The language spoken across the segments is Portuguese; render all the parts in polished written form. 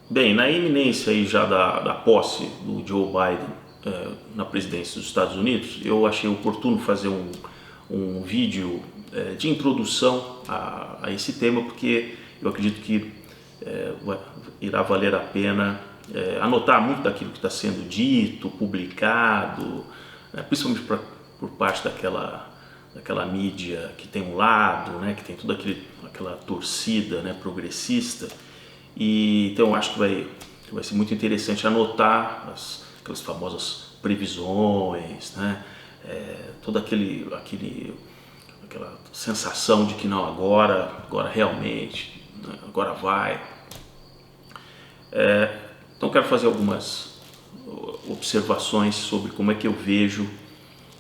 Bem, na iminência aí já da posse do Joe Biden na presidência dos Estados Unidos, eu achei oportuno fazer um vídeo de introdução a esse tema, porque eu acredito que irá valer a pena anotar muito daquilo que está sendo dito, publicado, principalmente por parte daquela mídia que tem um lado, né, que tem toda aquela torcida, né, progressista. E então eu acho que vai ser muito interessante anotar aquelas famosas previsões, né? Toda aquela sensação de que não, agora realmente, né? Agora vai. Então quero fazer algumas observações sobre como é que eu vejo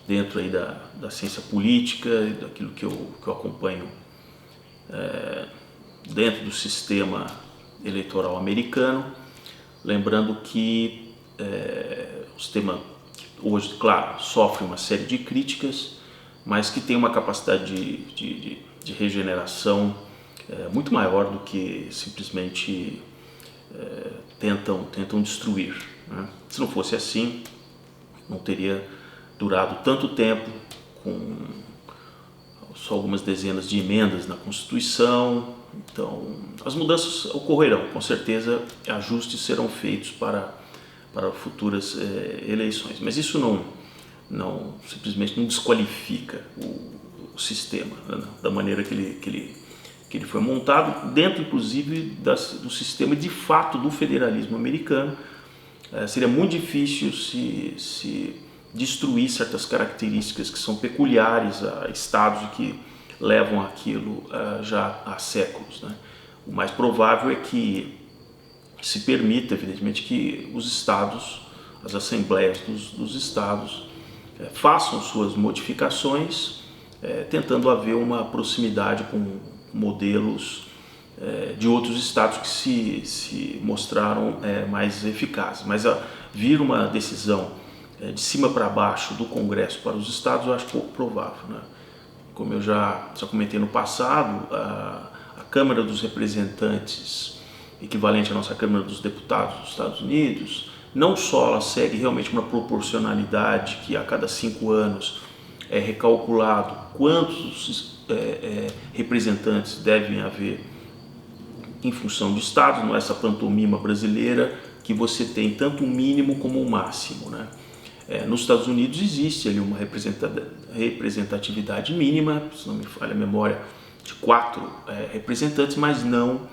dentro aí da ciência política e daquilo que eu acompanho dentro do sistema eleitoral americano, lembrando que o sistema hoje, claro, sofre uma série de críticas, mas que tem uma capacidade de regeneração muito maior do que simplesmente tentam destruir, né? Se não fosse assim, não teria durado tanto tempo, com só algumas dezenas de emendas na Constituição. Então, as mudanças ocorrerão, com certeza ajustes serão feitos para futuras eleições, mas isso simplesmente não desqualifica o sistema, né, da maneira que ele foi montado, dentro inclusive do sistema de fato do federalismo americano. Seria muito difícil se destruir certas características que são peculiares a estados e que levam aquilo já há séculos, né? O mais provável é que se permita, evidentemente, que os estados, as assembleias dos estados, façam suas modificações, tentando haver uma proximidade com modelos de outros estados que se mostraram mais eficazes. Mas vir uma decisão de cima para baixo do Congresso para os estados, eu acho pouco provável, né? Como eu já comentei no passado, a Câmara dos Representantes, equivalente à nossa Câmara dos Deputados dos Estados Unidos, não só ela segue realmente uma proporcionalidade que a cada 5 anos é recalculado quantos representantes devem haver em função do estado, não é essa pantomima brasileira que você tem tanto um mínimo como um máximo, né? Nos Estados Unidos existe ali uma representatividade mínima, se não me falha a memória, de 4 representantes, mas não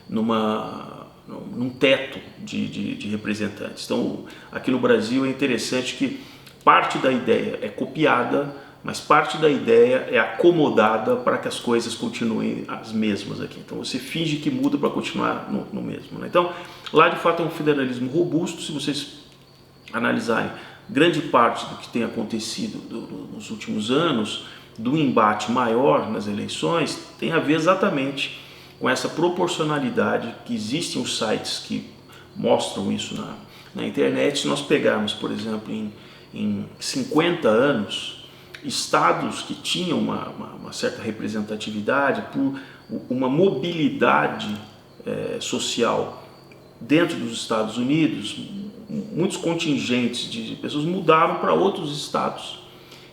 num teto de representantes. Então, aqui no Brasil é interessante que parte da ideia é copiada, mas parte da ideia é acomodada para que as coisas continuem as mesmas aqui. Então você finge que muda para continuar no mesmo, né? Então, lá de fato é um federalismo robusto. Se vocês analisarem grande parte do que tem acontecido nos últimos anos, do embate maior nas eleições, tem a ver exatamente com essa proporcionalidade que existem os sites que mostram isso na internet. Se nós pegarmos, por exemplo, em 50 anos, estados que tinham uma certa representatividade, por uma mobilidade social dentro dos Estados Unidos, muitos contingentes de pessoas mudaram para outros estados,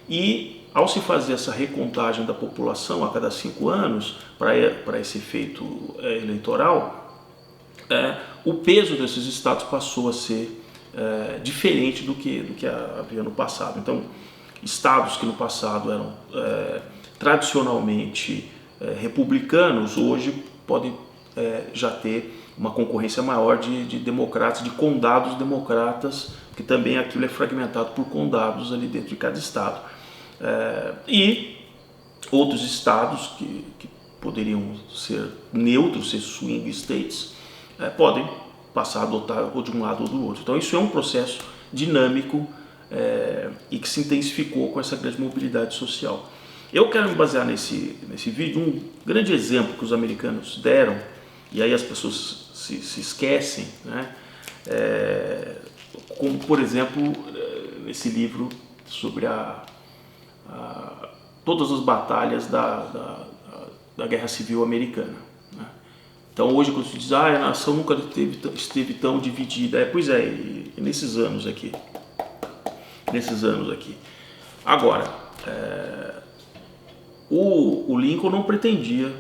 e ao se fazer essa recontagem da população a cada 5 anos para esse efeito eleitoral, o peso desses estados passou a ser diferente do que havia no passado. Então, estados que no passado eram tradicionalmente republicanos, hoje podem já ter uma concorrência maior de democratas, de condados democratas, porque também aquilo é fragmentado por condados ali dentro de cada estado. E outros estados que poderiam ser neutros, ser swing states, podem passar a adotar ou de um lado ou do outro. Então isso é um processo dinâmico e que se intensificou com essa grande mobilidade social. Eu quero me basear nesse vídeo um grande exemplo que os americanos deram, e aí as pessoas se esquecem, né? Como, por exemplo, nesse livro sobre todas as batalhas da Guerra Civil Americana, né? Então hoje quando se diz, a nação nunca esteve tão dividida, pois é, e nesses anos aqui. Agora, o Lincoln não pretendia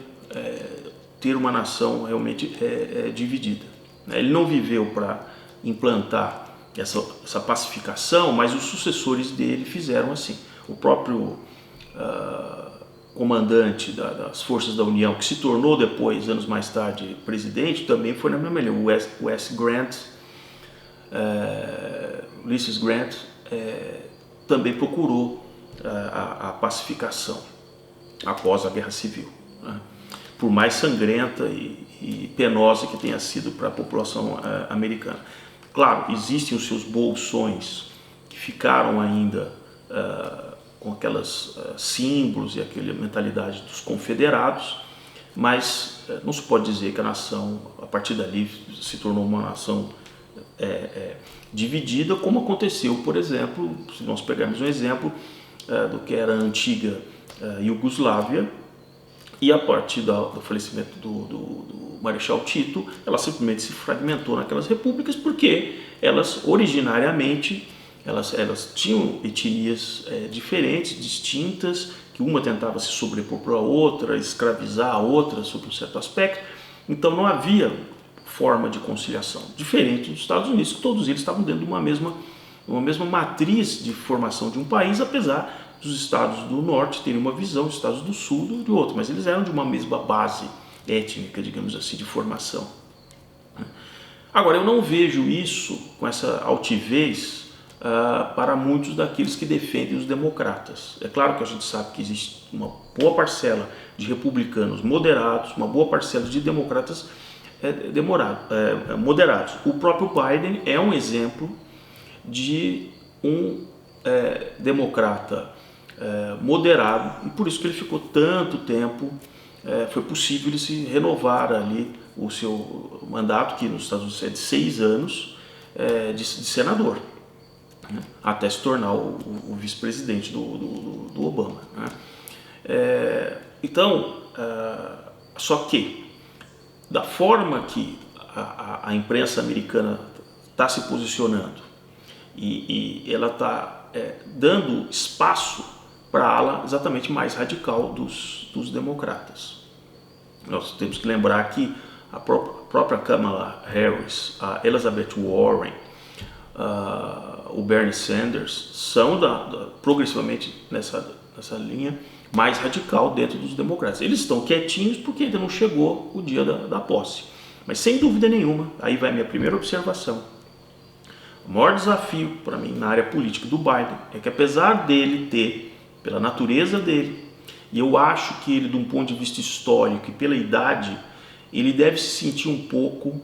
ter uma nação realmente dividida. Ele não viveu para implantar essa pacificação, mas os sucessores dele fizeram assim. O próprio comandante das Forças da União, que se tornou depois, anos mais tarde, presidente, também foi na mesma linha. O Ulysses Grant também procurou a pacificação após a Guerra Civil, né? Por mais sangrenta e penosa que tenha sido para a população americana. Claro, existem os seus bolsões que ficaram ainda com aquelas símbolos e aquela mentalidade dos confederados, mas não se pode dizer que a nação, a partir dali, se tornou uma nação dividida, como aconteceu, por exemplo, se nós pegarmos um exemplo do que era a antiga Iugoslávia, e a partir do falecimento do Marechal Tito, ela simplesmente se fragmentou naquelas repúblicas, porque elas originariamente elas tinham etnias diferentes, distintas, que uma tentava se sobrepor para a outra, escravizar a outra sob um certo aspecto. Então não havia forma de conciliação, diferente dos Estados Unidos, que todos eles estavam dentro de uma mesma matriz de formação de um país, apesar dos estados do norte terem uma visão, os estados do sul de outra, mas eles eram de uma mesma base étnica, digamos assim, de formação. Agora, eu não vejo isso com essa altivez para muitos daqueles que defendem os democratas. É claro que a gente sabe que existe uma boa parcela de republicanos moderados, uma boa parcela de democratas moderados. O próprio Biden é um exemplo de um democrata moderado, e por isso que ele ficou tanto tempo, foi possível ele se renovar ali o seu mandato, que nos Estados Unidos é de 6 anos, de senador, né, até se tornar o vice-presidente do Obama, né. Então, só que da forma que a imprensa americana está se posicionando e ela está dando espaço para a ala exatamente mais radical dos democratas. Nós temos que lembrar que a própria Kamala Harris, a Elizabeth Warren, o Bernie Sanders são progressivamente nessa linha mais radical dentro dos democratas. Eles estão quietinhos porque ainda não chegou o dia da posse. Mas sem dúvida nenhuma, aí vai a minha primeira observação. O maior desafio para mim na área política do Biden é que, apesar dele ter, pela natureza dele, e eu acho que ele, de um ponto de vista histórico e pela idade, ele deve se sentir um pouco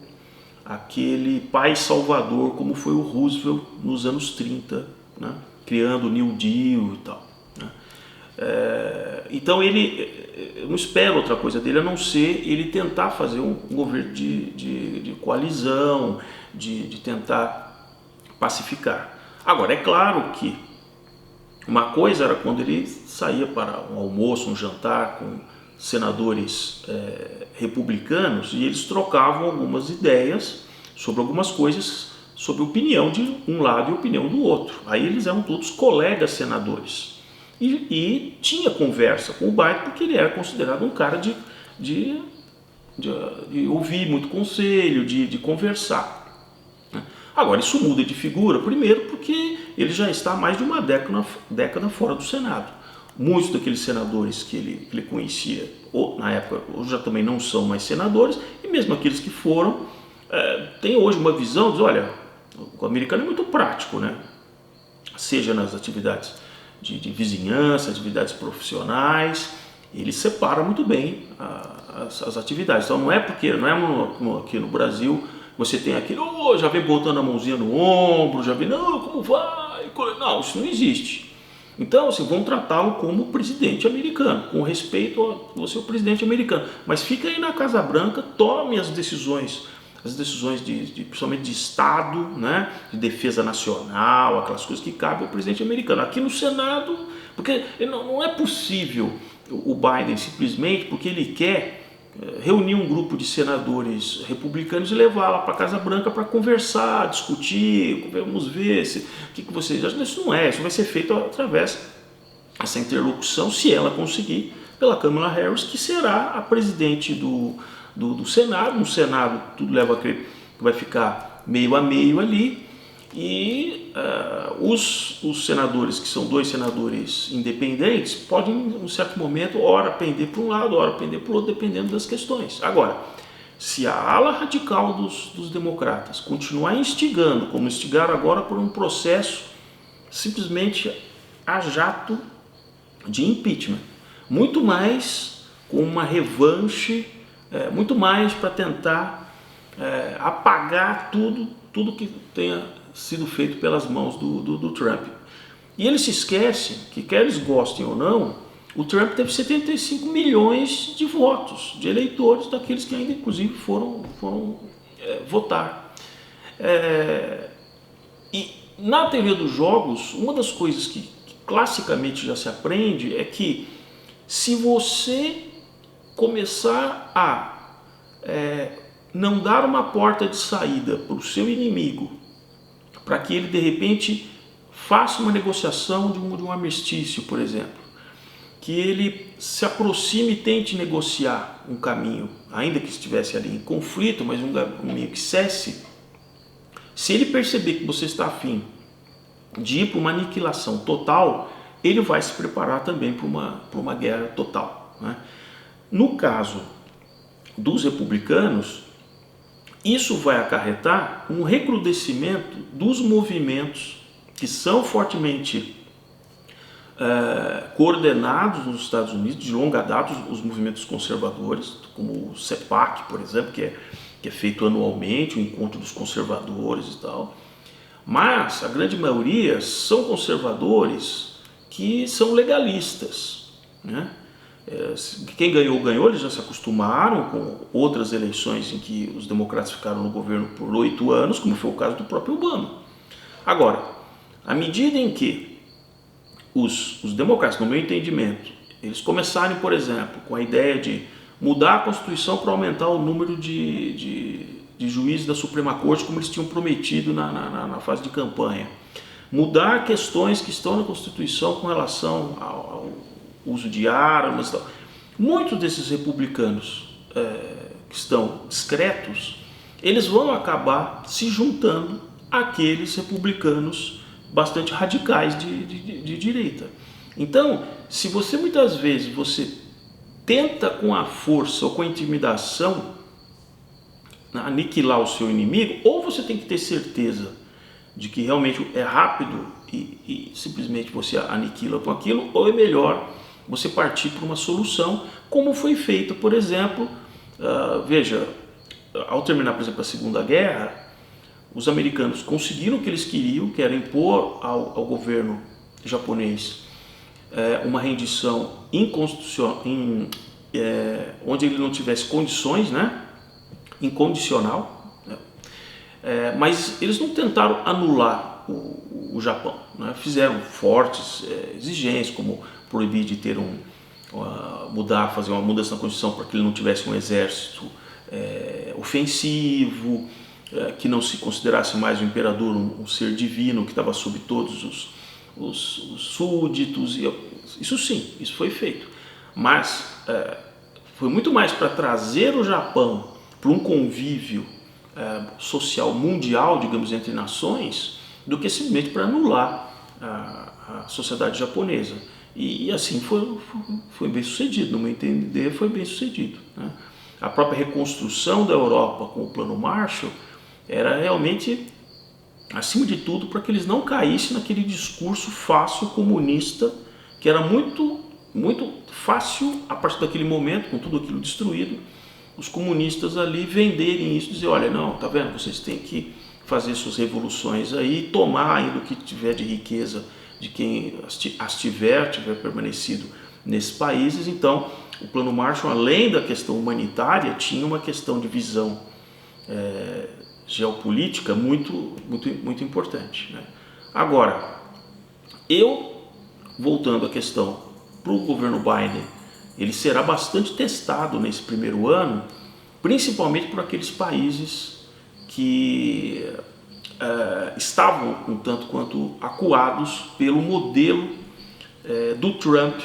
aquele pai salvador como foi o Roosevelt nos anos 30, né? Criando o New Deal e tal, né? Então eu não espero outra coisa dele a não ser ele tentar fazer um governo de coalizão, de tentar pacificar. Agora, é claro que uma coisa era quando ele saía para um almoço, um jantar com senadores republicanos e eles trocavam algumas ideias sobre algumas coisas, sobre a opinião de um lado e a opinião do outro. Aí eles eram todos colegas senadores. E tinha conversa com o Biden porque ele era considerado um cara de ouvir muito conselho, de conversar. Agora, isso muda de figura, primeiro porque ele já está há mais de uma década fora do Senado. Muitos daqueles senadores que ele conhecia, ou na época, hoje já também não são mais senadores, e mesmo aqueles que foram, têm hoje uma visão de, olha, o americano é muito prático, né? Seja nas atividades de vizinhança, atividades profissionais, ele separa muito bem as atividades. Então não é aqui no Brasil, você tem aquilo, já vem botando a mãozinha no ombro, já vem, não, como vai? Não, isso não existe. Então, assim, vão tratá-lo como presidente americano, com respeito a você, o presidente americano. Mas fica aí na Casa Branca, tome as decisões principalmente de Estado, né, de defesa nacional, aquelas coisas que cabem ao presidente americano. Aqui no Senado, porque não é possível o Biden simplesmente porque ele quer reunir um grupo de senadores republicanos e levar lá para a Casa Branca para conversar, discutir, vamos ver o que vocês acham. Isso não é, isso vai ser feito através dessa interlocução, se ela conseguir, pela Kamala Harris, que será a presidente do Senado. No Senado tudo leva a crer que vai ficar meio a meio ali, e os senadores, que são 2 senadores independentes, podem em um certo momento ora pender para um lado, ora pender para o outro, dependendo das questões. Agora, se a ala radical dos democratas continuar instigando, como instigaram agora por um processo simplesmente a jato de impeachment, muito mais com uma revanche, muito mais para tentar apagar tudo que tenha sido feito pelas mãos do Trump. E eles se esquecem que, quer eles gostem ou não, o Trump teve 75 milhões de votos, de eleitores, daqueles que ainda inclusive foram votar. E na teoria dos jogos, uma das coisas que classicamente já se aprende é que, se você começar a não dar uma porta de saída para o seu inimigo, para que ele de repente faça uma negociação de um armistício, por exemplo, que ele se aproxime e tente negociar um caminho, ainda que estivesse ali em conflito, mas um caminho que cesse. Se ele perceber que você está afim de ir para uma aniquilação total, ele vai se preparar também para uma guerra total, né? No caso dos republicanos, isso vai acarretar um recrudescimento dos movimentos que são fortemente coordenados nos Estados Unidos, de longa data, os movimentos conservadores, como o CEPAC, por exemplo, que é feito anualmente, o encontro dos conservadores e tal. Mas a grande maioria são conservadores que são legalistas, né? Quem ganhou, ganhou, eles já se acostumaram com outras eleições em que os democratas ficaram no governo por 8 anos, como foi o caso do próprio Obama. Agora, à medida em que os democratas, no meu entendimento, eles começarem, por exemplo, com a ideia de mudar a Constituição para aumentar o número de juízes da Suprema Corte, como eles tinham prometido na fase de campanha, mudar questões que estão na Constituição com relação ao uso de armas e tal. Muitos desses republicanos que estão discretos, eles vão acabar se juntando àqueles republicanos bastante radicais de direita. Então, se você muitas vezes tenta com a força ou com a intimidação aniquilar o seu inimigo, ou você tem que ter certeza de que realmente é rápido e simplesmente você aniquila com aquilo, ou é melhor você partir para uma solução, como foi feito, por exemplo, veja, ao terminar, por exemplo, a Segunda Guerra, os americanos conseguiram o que eles queriam, que era impor ao governo japonês uma rendição inconstitucional, onde ele não tivesse condições, né, incondicional, né? Mas eles não tentaram anular o Japão, né? Fizeram fortes exigências, como proibir de ter fazer uma mudança na Constituição para que ele não tivesse um exército ofensivo, que não se considerasse mais o imperador um ser divino que estava sob todos os súditos. Isso sim, isso foi feito, mas foi muito mais para trazer o Japão para um convívio social mundial, digamos, entre nações, do que simplesmente para anular a sociedade japonesa. E assim foi bem sucedido, no meu entender, foi bem sucedido, né? A própria reconstrução da Europa com o Plano Marshall era realmente, acima de tudo, para que eles não caíssem naquele discurso fácil comunista, que era muito, muito fácil, a partir daquele momento, com tudo aquilo destruído, os comunistas ali venderem isso, dizer, olha, não, tá vendo, vocês têm que fazer suas revoluções aí, tomar ainda o que tiver de riqueza de quem tiver permanecido nesses países. Então, o Plano Marshall, além da questão humanitária, tinha uma questão de visão geopolítica muito, muito, muito importante, né? Agora, voltando à questão para o governo Biden ele será bastante testado nesse primeiro ano, principalmente por aqueles países que estavam um tanto quanto acuados pelo modelo do Trump.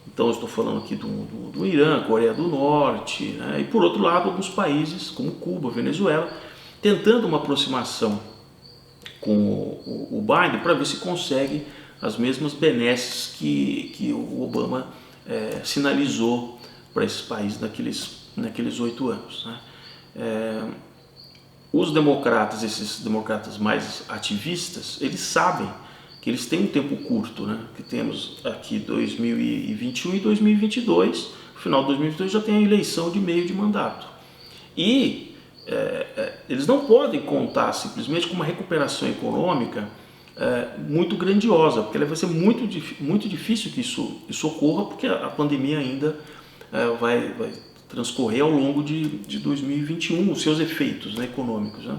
Então eu estou falando aqui do Irã, Coreia do Norte, né? E por outro lado alguns países como Cuba, Venezuela, tentando uma aproximação com o Biden para ver se consegue as mesmas benesses que o Obama sinalizou para esses países naqueles 8 anos, né? Os democratas, esses democratas mais ativistas, eles sabem que eles têm um tempo curto, né? Que temos aqui 2021 e 2022, no final de 2022 já tem a eleição de meio de mandato. E eles não podem contar simplesmente com uma recuperação econômica muito grandiosa, porque vai ser muito difícil que isso ocorra, porque a pandemia ainda vai transcorrer ao longo de 2021, os seus efeitos, né, econômicos, né?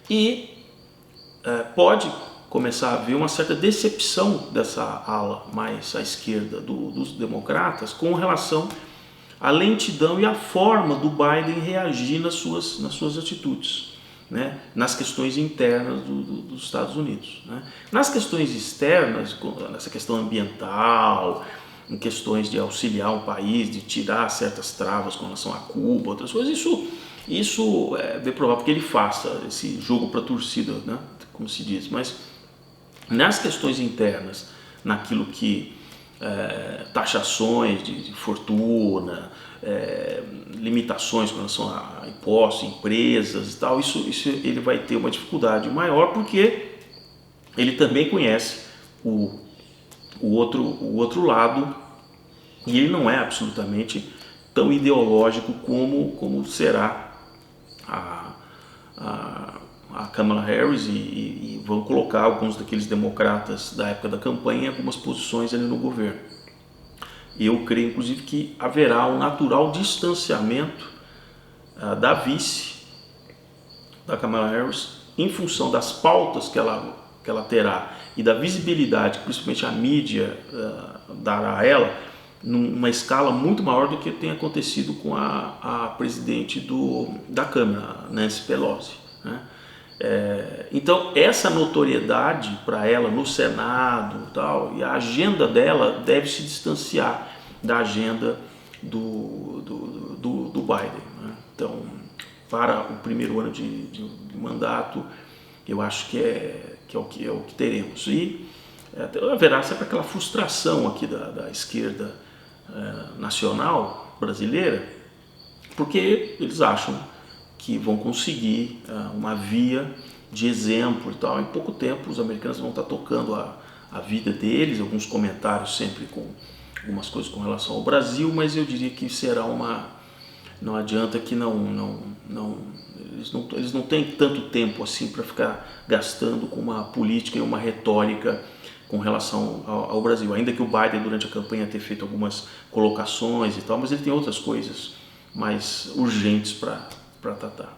E pode começar a haver uma certa decepção dessa ala mais à esquerda dos democratas com relação à lentidão e à forma do Biden reagir nas suas atitudes, né, nas questões internas dos Estados Unidos, né. Nas questões externas, nessa questão ambiental, em questões de auxiliar um país, de tirar certas travas com relação a Cuba, outras coisas, isso é bem provável que ele faça esse jogo para a torcida, né, como se diz. Mas nas questões internas, naquilo que taxações de fortuna, limitações com relação a impostos, empresas e tal, isso ele vai ter uma dificuldade maior, porque ele também conhece o outro lado, e ele não é absolutamente tão ideológico como será a Kamala Harris, e vão colocar alguns daqueles democratas da época da campanha em algumas posições ali no governo. Eu creio inclusive que haverá um natural distanciamento da vice, da Kamala Harris, em função das pautas que ela terá e da visibilidade que principalmente a mídia dará a ela, numa escala muito maior do que tem acontecido com a presidente da Câmara, Nancy Pelosi, né? Então essa notoriedade para ela no Senado e a agenda dela deve se distanciar da agenda do Biden, né? Então, para o primeiro ano de mandato, eu acho que é o que teremos. E haverá sempre aquela frustração aqui da esquerda nacional brasileira, porque eles acham que vão conseguir uma via de exemplo e tal. Em pouco tempo os americanos vão estar tocando a vida deles, alguns comentários sempre com algumas coisas com relação ao Brasil, mas eu diria que será não adianta que eles não têm tanto tempo assim para ficar gastando com uma política e uma retórica com relação ao Brasil, ainda que o Biden durante a campanha tenha feito algumas colocações e tal, mas ele tem outras coisas mais urgentes para tratar.